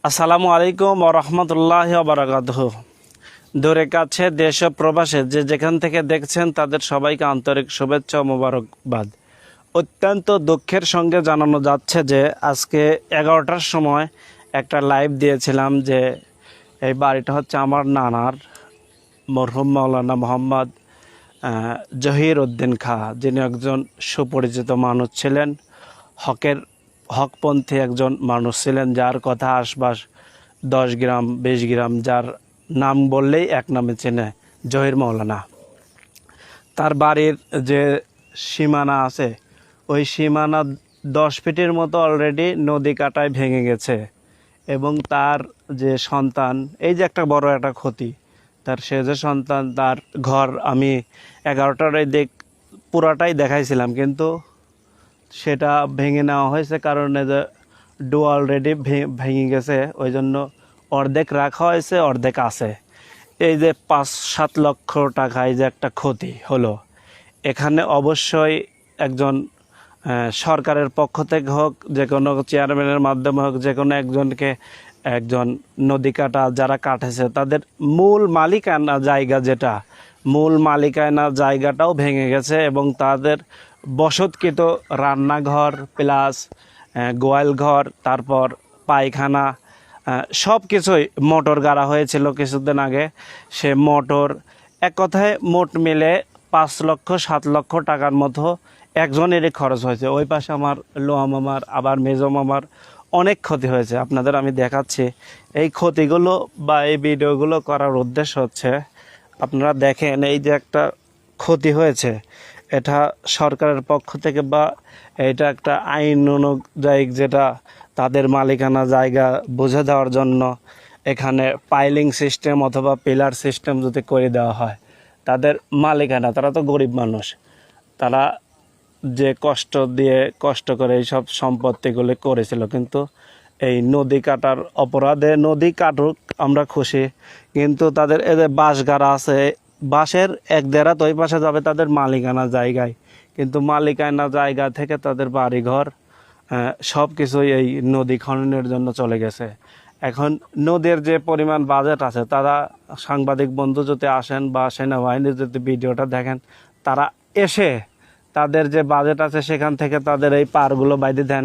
আসসালামু আলাইকুম ওয়া রাহমাতুল্লাহি ওয়া বারাকাতুহু। দূরে কাছে দেশ ও প্রবাসে যে যেখান থেকে দেখছেন তাদের সবাইকে আন্তরিক শুভেচ্ছা ও মোবারকবাদ। অত্যন্ত দুঃখের সঙ্গে জানানো যাচ্ছে যে আজকে 11টার সময় একটা লাইভ দিয়েছিলাম যে এই বাড়িটা হচ্ছে আমার নানার, মরহুম মাওলানা মোহাম্মদ জহির উদ্দিন খাঁ, যিনি একজন সুপরিচিত মানুষ ছিলেন, হকপন্থী একজন মানুষ ছিলেন, যার কথা আশপাশ 10 গ্রাম 20 গ্রাম যার নাম বললেই এক নামে চেনে, জহির মাওলানা। তার বাড়ির যে সীমানা আছে ওই সীমানা 10 ফিটের মতো অলরেডি নদী কাটায় ভেঙে গেছে, এবং তার যে সন্তান, এই যে একটা বড় একটা ক্ষতি, তার সে যে সন্তান, তার ঘর আমি 11টায় পুরাটাই দেখাইছিলাম, কিন্তু সেটা ভেঙে নেওয়া হয়েছে কারণে যে ডো অলরেডি ভেঙে গেছে, ওই জন্য অর্ধেক রাখা হয়েছে, অর্ধেক আছে। এই যে 5-7 লক্ষ টাকা এই যে একটা ক্ষতি হলো, এখানে অবশ্যই একজন সরকারের পক্ষ থেকে হোক, যে কোনো চেয়ারম্যানের মাধ্যমে হোক, যে কোনো একজন নদী কাটা যারা কাটেছে তাদের মূল মালিকানা জায়গা, যেটা মূল মালিকানা জায়গাটাও ভেঙে গেছে, এবং তাদের বসতকৃত রান্নাঘর প্লাস গোয়াল ঘর, তারপর পায়খানা, সব কিছুই মোটর গাড়া হয়েছিল কিছুদিন আগে। সে মোটর এক কথায় মোট মিলে 5-7 লক্ষ টাকার মতো একজনেরই খরচ হয়েছে। ওই পাশে আমার লোয়া মামার, আবার মেজো মামার অনেক ক্ষতি হয়েছে। আপনাদের আমি দেখাচ্ছি এই ক্ষতিগুলো বা এই ভিডিওগুলো করার উদ্দেশ্য হচ্ছে আপনারা দেখেন এই যে একটা ক্ষতি হয়েছে, এটা সরকারের পক্ষ থেকে বা এটা একটা আইন অনুযায়ী, যেটা তাদের মালিকানা জায়গা বুঝে দেওয়ার জন্য এখানে পাইলিং সিস্টেম অথবা পিলার সিস্টেম যদি করে দেওয়া হয়, তাদের মালিকানা, তারা তো গরিব মানুষ, তারা যে কষ্ট করে এইসব সম্পত্তিগুলো করেছিল, কিন্তু এই নদী কাটার অপরাধে, নদী কাটুক আমরা খুশি, কিন্তু তাদের এদের বাঁশ গাড়া আছে, বাঁশের 1-1.5 ওই পাশে যাবে তাদের মালিকানা জায়গায়, কিন্তু মালিকানা জায়গা থেকে তাদের বাড়িঘর সব কিছুই এই নদী খননের জন্য চলে গেছে। এখন নদীর যে পরিমাণ বাজেট আছে, তারা সাংবাদিক বন্ধু যদি আসেন বা সেনাবাহিনীর যদি ভিডিওটা দেখেন, তারা এসে তাদের যে বাজেট আছে সেখান থেকে তাদের এই পারগুলো বাইরে দেন।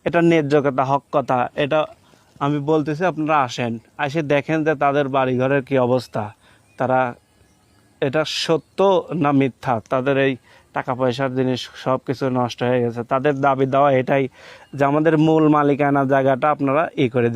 এটা ন্যায্য কথা, হক কথা, এটা আমি বলতেছি। আপনারা আসেন, এসে দেখেন যে তাদের বাড়িঘরের কি অবস্থা, তারা এটা সত্য না মিথ্যা, তাদের এই টাকা পয়সার জিনিস সব কিছু নষ্ট হয়ে গেছে। তাদের দাবি দেওয়া এটাই যে আমাদের মূল মালিকানা জায়গাটা আপনারা করে